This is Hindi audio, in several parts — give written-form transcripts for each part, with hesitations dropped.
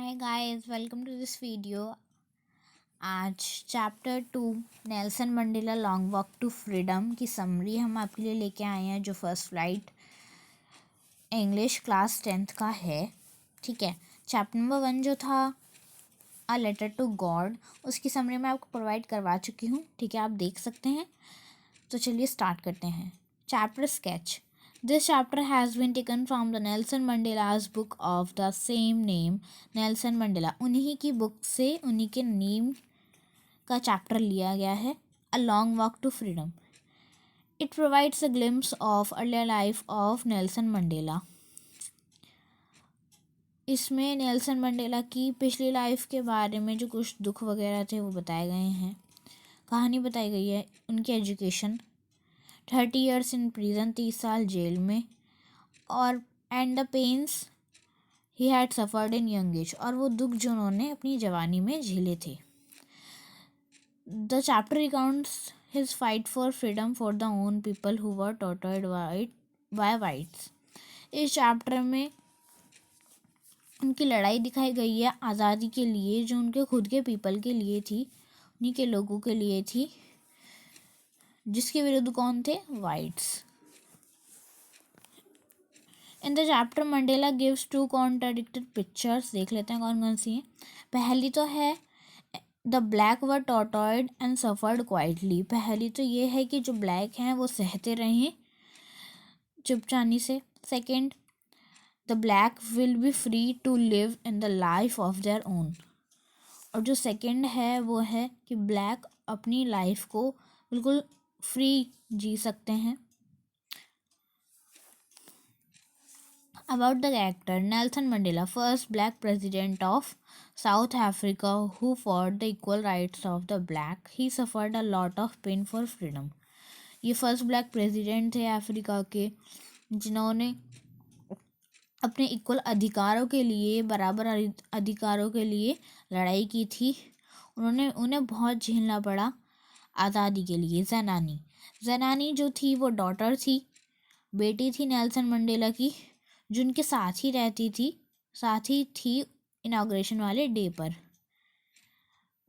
Hi guys, welcome to this video. आज chapter 2 Nelson Mandela long walk to freedom की समरी हम आपके लिए लेके आए हैं, जो first flight English class 10th का है। ठीक है, चैप्टर नंबर 1 जो था अ लेटर टू गॉड, उसकी समरी मैं आपको प्रोवाइड करवा चुकी हूँ। ठीक है, आप देख सकते हैं। तो चलिए स्टार्ट करते हैं। Chapter sketch. This chapter has been taken from the Nelson Mandela's book of the same name. Nelson Mandela उन्हीं की बुक से उन्हीं के नेम का चैप्टर लिया गया है, A Long Walk to Freedom. It provides a glimpse of earlier life of Nelson Mandela. इसमें नेल्सन मंडेला की पिछली लाइफ के बारे में जो कुछ दुख वगैरह थे वो बताए गए हैं। कहानी बताई गई है। उनकी एजुकेशन, 30 years इन प्रिजन, 30 साल जेल में, और and the pains he had suffered in young age, और वो दुख जो उन्होंने अपनी जवानी में झेले थे। The chapter recounts his fight for freedom for the own people who were tortured by whites. इस चैप्टर में उनकी लड़ाई दिखाई गई है आज़ादी के लिए, जो उनके खुद के पीपल के लिए थी, उन्हीं के लोगों के लिए थी, जिसके विरुद्ध कौन थे? Whites. In the chapter Mandela gives two contradicted pictures. देख लेते हैं कौन कौन सी हैं। पहली तो है the black were tortured and suffered quietly. पहली तो ये है कि जो ब्लैक हैं वो सहते रहे चुपचानी से। Second, the black will be free to live in the life of their own. और जो सेकेंड है वो है कि ब्लैक अपनी लाइफ को बिल्कुल फ्री जी सकते हैं। About the character, Nelson Mandela, first black president of South Africa who fought the equal rights of the black. He suffered a lot of pain for freedom. ये फर्स्ट ब्लैक प्रेसिडेंट थे अफ्रीका के, जिन्होंने अपने इक्वल अधिकारों के लिए, बराबर अधिकारों के लिए लड़ाई की थी। उन्हें बहुत झेलना पड़ा आज़ादी के लिए। जनानी जो थी वो डॉटर थी, बेटी थी नेल्सन मंडेला की, जिनके साथ ही रहती थी, साथ ही थी इनाग्रेशन वाले डे पर।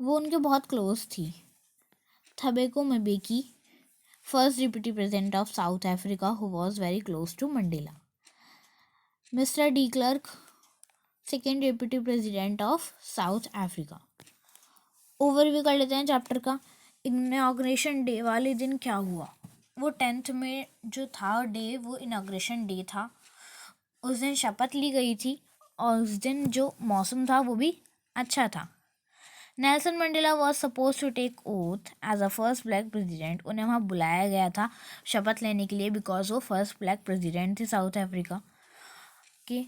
वो उनके बहुत क्लोज थी। Thabo Mbeki, first deputy president of South Africa who was very close to Mandela. Mister de Klerk, second deputy president of South Africa. Overview कर लेते हैं चैप्टर का। इनाग्रेशन डे वाले दिन क्या हुआ? वो 10th में जो था डे, वो इनाग्रेशन डे था। उस दिन शपथ ली गई थी, और उस दिन जो मौसम था वो भी अच्छा था। Nelson Mandela was suppose to take oath as a first black president. उन्हें वहाँ बुलाया गया था शपथ लेने के लिए, बिकॉज वो फर्स्ट ब्लैक प्रेसिडेंट थे साउथ अफ्रीका के।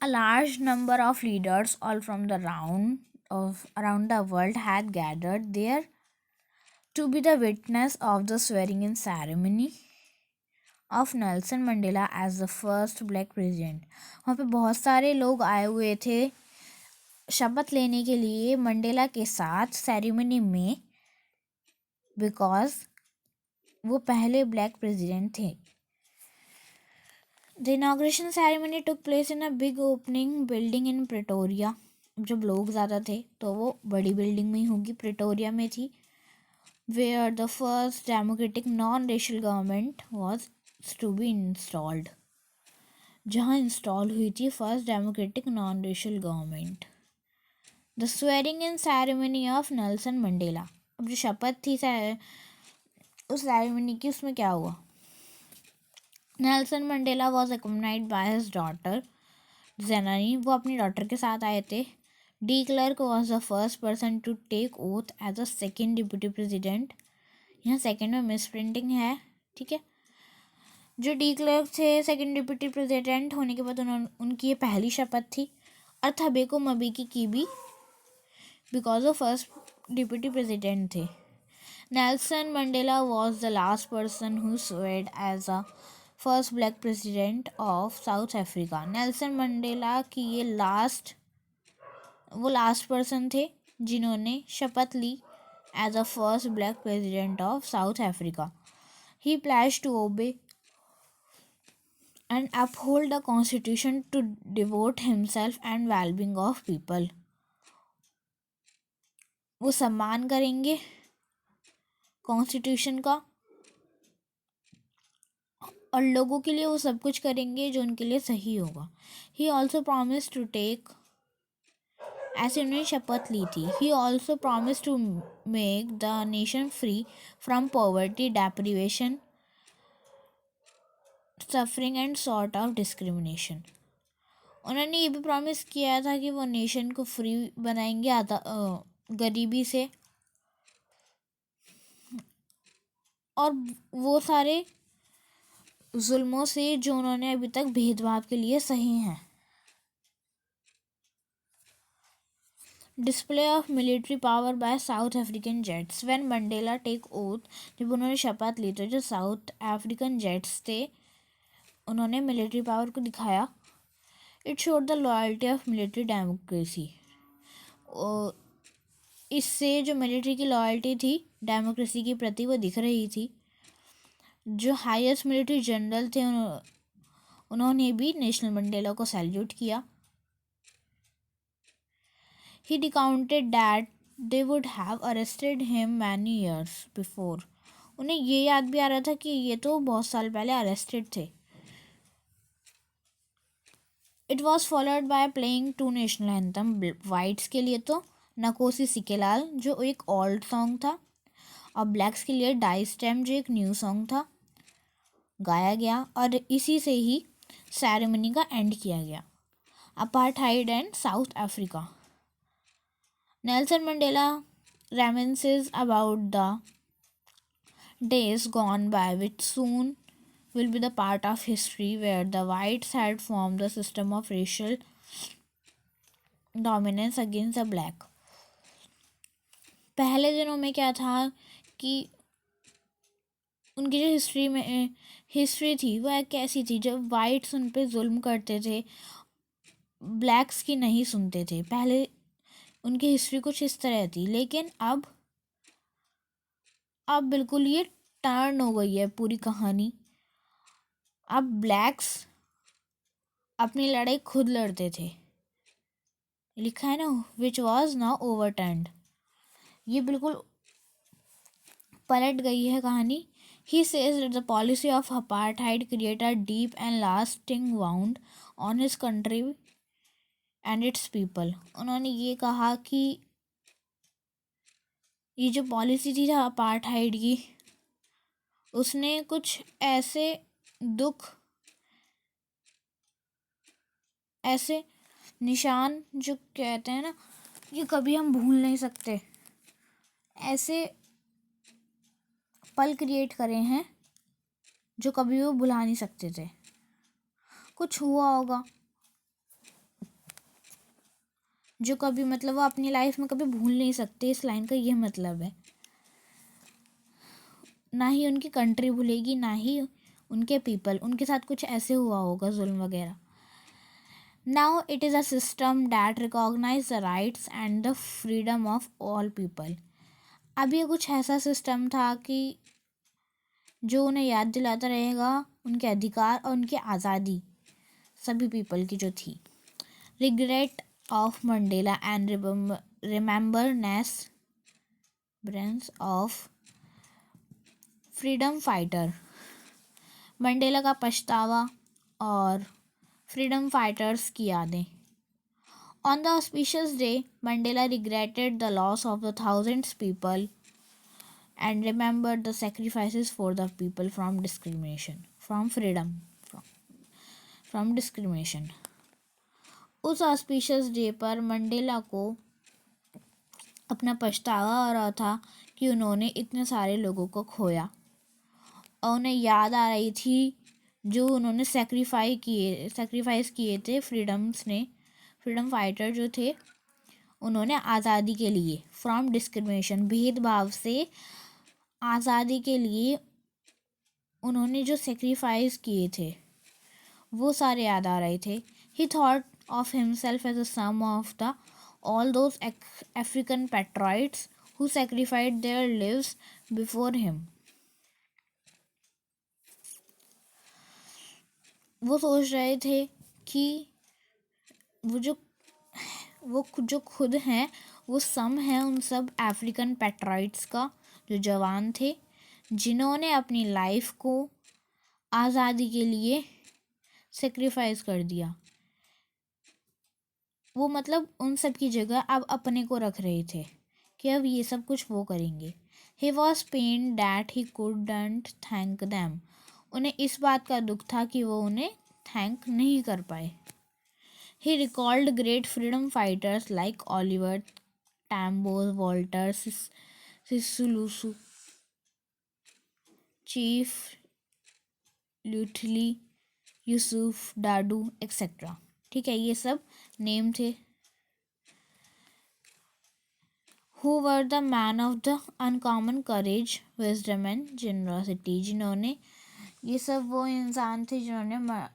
A large number of leaders all from the around the world had gathered there to be the witness of the swearing in ceremony of Nelson Mandela as the first black president. वहाँ पे बहुत सारे लोग आए हुए थे शपथ लेने के लिए मंडेला के साथ सेरेमनी में, बिकॉज वो पहले ब्लैक प्रेसिडेंट थे। The inauguration ceremony took place in a big opening building in Pretoria. जब लोग ज़्यादा थे तो वो बड़ी बिल्डिंग में ही होगी, प्रिटोरिया में थी। Where the first democratic non racial government was to be installed, जहाँ इंस्टॉल हुई थी first democratic non racial government. The swearing in ceremony of Nelson Mandela. अब जो शपथ थी उस सेरेमनी की, उसमें क्या हुआ? Nelson Mandela was accompanied by his daughter Zenani. वो अपनी डॉटर के साथ आए थे। De Klerk was the first person to take oath as a second deputy president. यहाँ सेकेंड में मिस प्रिंटिंग है, ठीक है। जो डी क्लर्क थे सेकेंड डिप्टी प्रेसिडेंट होने के बाद उनकी ये पहली शपथ थी। और थबेको मबेकी की भी, बिकॉज वो फर्स्ट डिप्टी प्रेसिडेंट थे। Nelson Mandela was the last person who swore as a first black president of South Africa. Nelson Mandela की ये वो लास्ट पर्सन थे जिन्होंने शपथ ली as a first black president of South Africa. He pledge to obey and uphold the constitution to devote himself and well-being of people. वो सम्मान करेंगे कॉन्स्टिट्यूशन का और लोगों के लिए वो सब कुछ करेंगे जो उनके लिए सही होगा. He also promise to take, ऐसे उन्होंने शपथ ली थी. He also promise to make the nation free from poverty, deprivation, suffering and sort of discrimination. उन्होंने ये भी प्रॉमिस किया था कि वो नेशन को फ्री बनाएंगे गरीबी से और वो सारे जुल्मों से जो उन्होंने अभी तक भेदभाव के लिए सही हैं. Display of military power by South African jets when Mandela take oath. जब उन्होंने शपथ ली तो जो साउथ अफ्रीकन जेट्स थे उन्होंने मिलिट्री पावर को दिखाया. It showed the loyalty of military democracy. इससे जो मिलिट्री की लॉयल्टी थी डेमोक्रेसी के प्रति वो दिख रही थी. जो हाईएस्ट मिलिट्री जनरल थे उन्होंने भी नेशनल मंडेला को सैल्यूट किया. He recounted that they would have arrested him many years before. उन्हें ये याद भी आ रहा था कि ये तो बहुत साल पहले अरेस्टेड थे. It was followed by playing two national anthem. Whites के लिए तो नकोसी सिकेलाल जो एक ओल्ड सॉन्ग था और ब्लैक्स के लिए डाई स्टेम जो एक न्यू सॉन्ग था गाया गया और इसी से ही सेरेमनी का एंड किया गया. Apartheid and south Africa. Nelson Mandela reminisces about the days gone by, which soon will be the part of history, where the whites had formed the system of racial dominance against the black. पहले दिनों में क्या था कि उनकी जो हिस्ट्री थी वो एक कैसी थी जब वाइट्स उन पे जुल्म करते थे, ब्लैक्स की नहीं सुनते थे. पहले उनकी हिस्ट्री कुछ इस तरह थी. लेकिन अब बिल्कुल ये टर्न हो गई है पूरी कहानी. अब ब्लैक्स अपनी लड़ाई खुद लड़ते थे. लिखा है ना विच वॉज नाउ ओवरटर्न्ड. ये बिल्कुल पलट गई है कहानी. He says that the policy of apartheid create a deep and lasting wound on his country and it's people. उन्होंने ये कहा कि ये जो पॉलिसी थी अपार्थाइड की उसने कुछ ऐसे दुख, ऐसे निशान जो कहते हैं ना ये कभी हम भूल नहीं सकते, ऐसे पल क्रिएट करे हैं जो कभी वो भुला नहीं सकते थे. कुछ हुआ होगा जो कभी मतलब वो अपनी लाइफ में कभी भूल नहीं सकते. इस लाइन का ये मतलब है. ना ही उनकी कंट्री भूलेगी ना ही उनके पीपल. उनके साथ कुछ ऐसे हुआ होगा जुल्म वगैरह. Now it is a system that recognize the rights and the freedom of all people. अब ये कुछ ऐसा सिस्टम था कि जो उन्हें याद दिलाता रहेगा उनके अधिकार और उनकी आज़ादी सभी पीपल की जो थी. Regret of Mandela and remembrance brains of freedom fighter. Mandela का पछतावा और फ्रीडम फाइटर्स की यादें. On the auspicious day Mandela regretted the loss of the thousands people and remembered the sacrifices for the people from discrimination, from freedom, from discrimination. उस ऑस्पिशियस डे पर मंडेला को अपना पछतावा हो रहा था कि उन्होंने इतने सारे लोगों को खोया और उन्हें याद आ रही थी जो उन्होंने सेक्रीफाइस किए थे. फ्रीडम फाइटर जो थे उन्होंने आज़ादी के लिए, फ्रॉम डिस्क्रिमिनेशन भेदभाव से आज़ादी के लिए उन्होंने जो सेक्रीफाइस किए थे वो सारे याद आ रहे थे. He thought of himself as a sum of the all those African patriots who sacrificed their lives before him. वो सोच रहे थे कि वो जो खुद हैं वो सम है उन सब अफ्रीकन पैट्राइट्स का, जो जवान थे जिन्होंने अपनी लाइफ को आज़ादी के लिए सेक्रीफाइस कर दिया। वो मतलब उन सब की जगह अब अपने को रख रहे थे कि अब ये सब कुछ वो करेंगे। He was pain that he couldn't thank them. उन्हें इस बात का दुख था कि वो उन्हें थैंक नहीं कर पाए। He recalled great freedom fighters like Oliver Tambo, Walter Sisulu, Chief Luthuli, Yusuf Dadoo etcetera. ठीक है, ये सब नेम थे। Who were the man of the uncommon courage, wisdom and generosity। जिन्होंने, ये सब वो इंसान थे जिन्होंने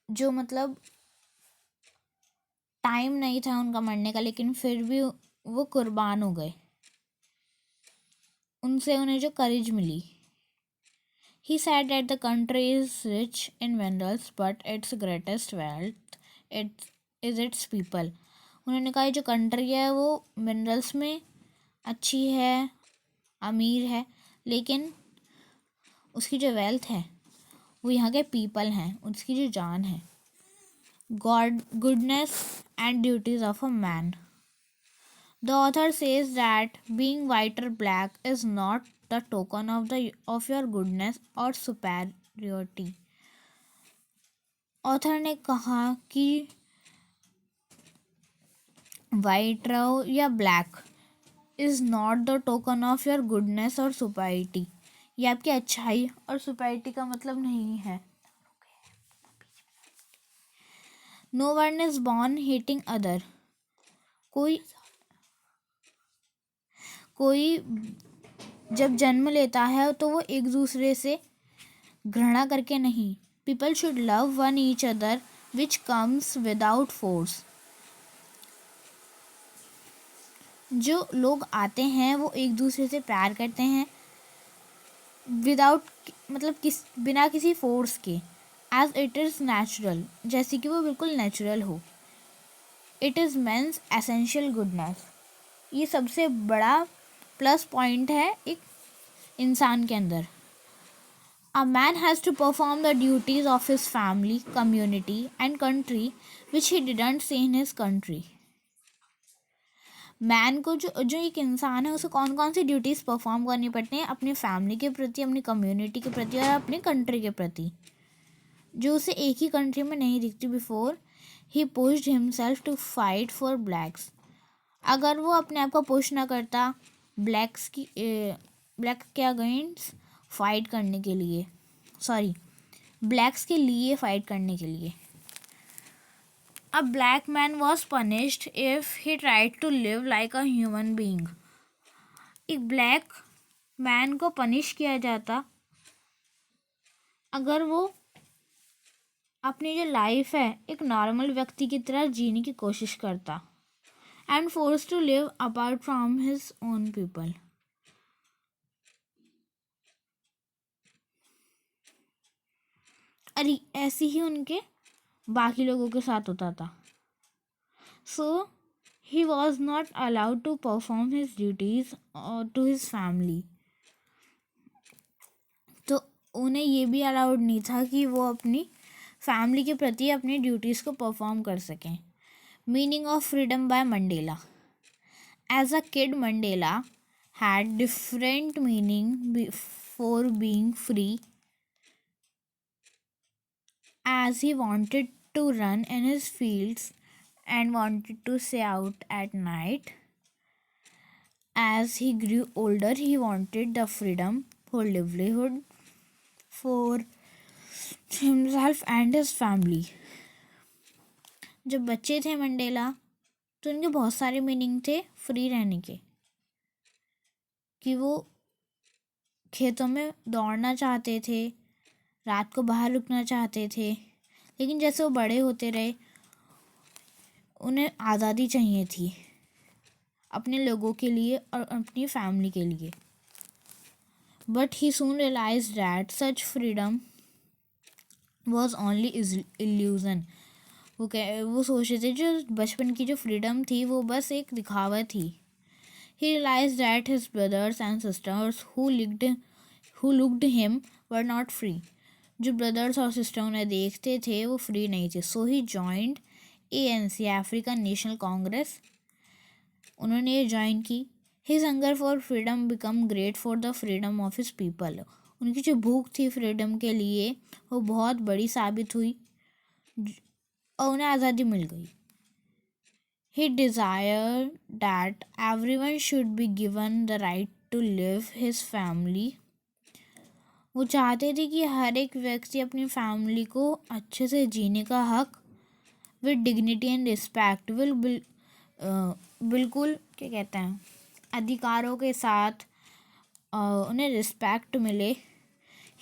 जो मतलब टाइम नहीं था उनका मरने का, लेकिन फिर भी वो कुर्बान हो गए। उनसे उन्हें जो करेज मिली। He said that the country is rich in minerals, but its greatest wealth it is its people। उन्होंने कहा जो कंट्री है वो मिनरल्स में अच्छी है, अमीर है, लेकिन उसकी जो वेल्थ है वो यहाँ के पीपल हैं, उसकी जो जान है। God goodness and duties of a man. The author says that being white और black is not the token of your goodness और सुपेरियोरिटी। ऑथर ने कहा कि वाइट रहो या black is not the token of your goodness और सुपेरिटी। ये आपकी अच्छाई और सुपेरिटी का मतलब नहीं है। No one is born hating other. कोई जब जन्म लेता है तो वो एक दूसरे से घृणा करके नहीं। People should love one each other which comes without force. जो लोग आते हैं वो एक दूसरे से प्यार करते हैं विदाउट, मतलब बिना किसी फोर्स के। एज इट इज़ नेचुरल, जैसे कि वो बिल्कुल नेचुरल हो। It is man's essential goodness. ये सबसे बड़ा प्लस पॉइंट है एक इंसान के अंदर। A man has to perform the duties of his family, community and country which he didn't see in his country. Man को जो एक इंसान है उसे कौन कौन सी ड्यूटीज़ परफॉर्म करनी पड़ती हैं अपनी फैमिली के प्रति, अपनी कम्युनिटी के प्रति और अपनी कंट्री के प्रति, जो उसे एक ही कंट्री में नहीं दिखती। Before he pushed himself to fight for blacks. अगर वो अपने आप को पुश ना करता ब्लैक के अगेंस्ट फाइट करने के लिए, ब्लैक्स के लिए फाइट करने के लिए। A black man was punished if he tried to live like a human being। एक ब्लैक मैन को पनिश किया जाता अगर वो अपनी जो लाइफ है एक नॉर्मल व्यक्ति की तरह जीने की कोशिश करता। And force to live apart from his own people. अरे ऐसे ही उनके बाकी लोगों के साथ होता था। So he was not allowed to perform his duties to his family. तो उन्हें ये भी अलाउड नहीं था कि वो अपनी फैमिली के प्रति अपनी ड्यूटीज़ को परफॉर्म कर सकें। Meaning of freedom by Mandela. As a kid Mandela had different meaning for being free, as he wanted to run in his fields and wanted to stay out at night. As he grew older, he wanted the freedom for livelihood for himself and his family। जब बच्चे थे मंडेला तो उनके बहुत सारे मीनिंग थे फ्री रहने के, कि वो खेतों में दौड़ना चाहते थे, रात को बाहर रुकना चाहते थे, लेकिन जैसे वो बड़े होते रहे उन्हें आज़ादी चाहिए थी अपने लोगों के लिए और अपनी फैमिली के लिए। But he soon realized that such freedom was only illusion. वो सोच रहे थे जो बचपन की जो फ्रीडम थी वो बस एक दिखावा थी. He realized that his brothers and sisters who looked him were not free. जो ब्रदर्स और सिस्टर उन्हें देखते थे वो फ्री नहीं थे. So he joined ANC, African national Congress. उन्होंने ये ज्वाइन की. His hunger for freedom become great for the freedom of his people. उनकी जो भूख थी फ्रीडम के लिए वो बहुत बड़ी साबित हुई और उन्हें आज़ादी मिल गई. He desired that everyone should be given the right to live his family. वो चाहते थे कि हर एक व्यक्ति अपनी फैमिली को अच्छे से जीने का हक विद डिग्निटी एंड रिस्पेक्ट बिल्कुल क्या कहते हैं अधिकारों के साथ उन्हें रिस्पेक्ट मिले.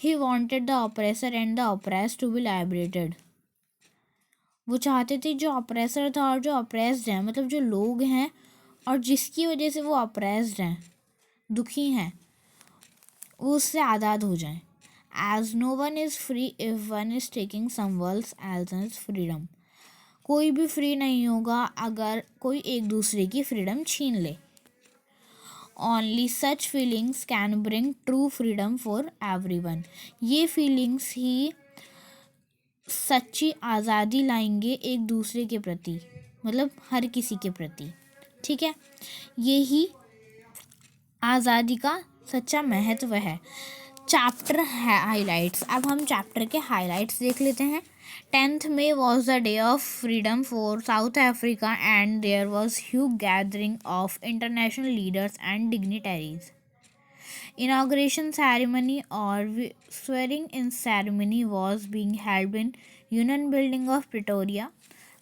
He wanted the oppressor and the oppressed to be liberated. वो चाहते थे जो ऑपरेसर था और जो ऑपरेस्ड हैं मतलब जो लोग हैं और जिसकी वजह से वो ऑपरेस्ड हैं दुखी हैं वो उससे आज़ाद हो जाएं. As no one is free if one is taking someone else's freedom. कोई भी फ्री नहीं होगा अगर कोई एक दूसरे की फ्रीडम छीन ले. Only such feelings can bring true freedom for everyone. ये फीलिंग्स ही सच्ची आज़ादी लाएंगे एक दूसरे के प्रति मतलब हर किसी के प्रति. ठीक है, यही आज़ादी का सच्चा महत्व है. Chapter highlights. अब हम चैप्टर के हाइलाइट्स देख लेते हैं. 10th May was the day of freedom for South Africa and there was huge gathering of international leaders and dignitaries. Inauguration ceremony or swearing in ceremony was being held in Union Building of Pretoria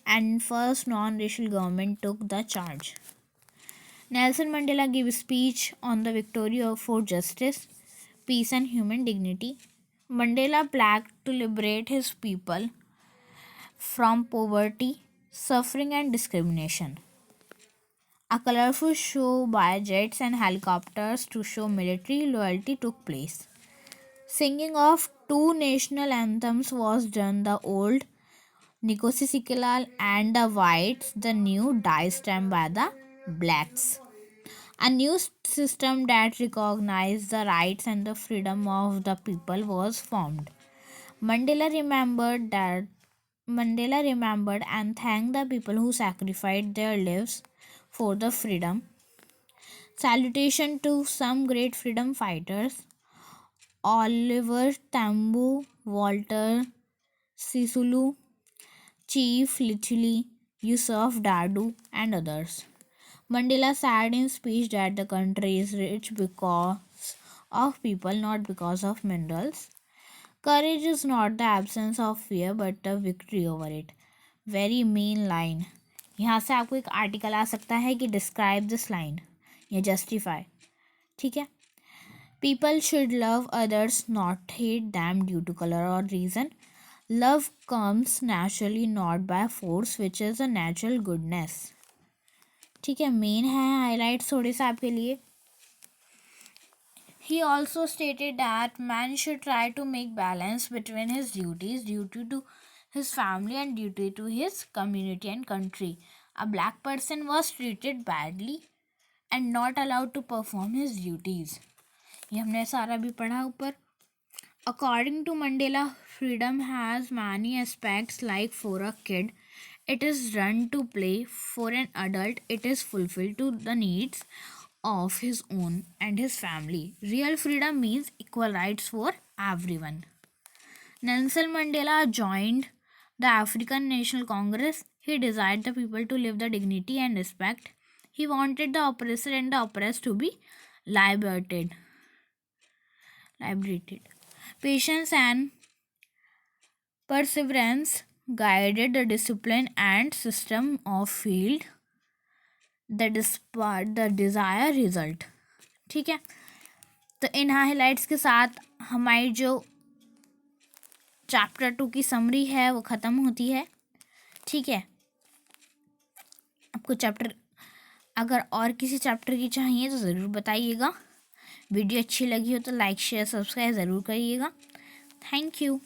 and first non-racial government took the charge. Nelson Mandela gave a speech on the victory for justice, peace and human dignity. Mandela pledged to liberate his people from poverty, suffering and discrimination. A colorful show by jets and helicopters to show military loyalty took place. Singing of two national anthems was done, the old Nkosi Sikelel and the whites, the new Die Stamp by the blacks. A new system that recognized the rights and the freedom of the people was formed. Mandela remembered and thanked the people who sacrificed their lives for the freedom. Salutation to some great freedom fighters: Oliver Tambo, Walter Sisulu, Chief Literally, Yusuf Dadoo, and others. Mandela said in speech that the country is rich because of people, not because of minerals. Courage is not the absence of fear but the victory over it. Very mean line. यहाँ से आपको एक आर्टिकल आ सकता है कि डिस्क्राइब दिस लाइन या जस्टिफाई. ठीक है. People should love others, not hate them due to color or reason. Love comes naturally, not by force, which is a natural goodness. ठीक है, मेन है हाईलाइट्स थोड़े से आपके लिए. He also stated that man should try to make balance between his duty to his family and duty to his community and country. A black person was treated badly and not allowed to perform his duties. ये हमने सारा भी पढ़ा ऊपर. According to Mandela, freedom has many aspects. Like for a kid, it is run to play. For an adult, it is fulfilled to the needs of his own and his family. Real freedom means equal rights for everyone. Nelson Mandela joined the African National Congress. He desired the people to live the dignity and respect. He wanted the oppressor and the oppressed to be liberated. Patience and perseverance guided the discipline and system of field the desired result. ठीक है, तो इन हाईलाइट्स के साथ हमारी जो चैप्टर 2 की समरी है वो ख़त्म होती है. ठीक है, आपको चैप्टर अगर और किसी चैप्टर की चाहिए तो ज़रूर बताइएगा. वीडियो अच्छी लगी हो तो लाइक शेयर सब्सक्राइब ज़रूर करिएगा। Thank you.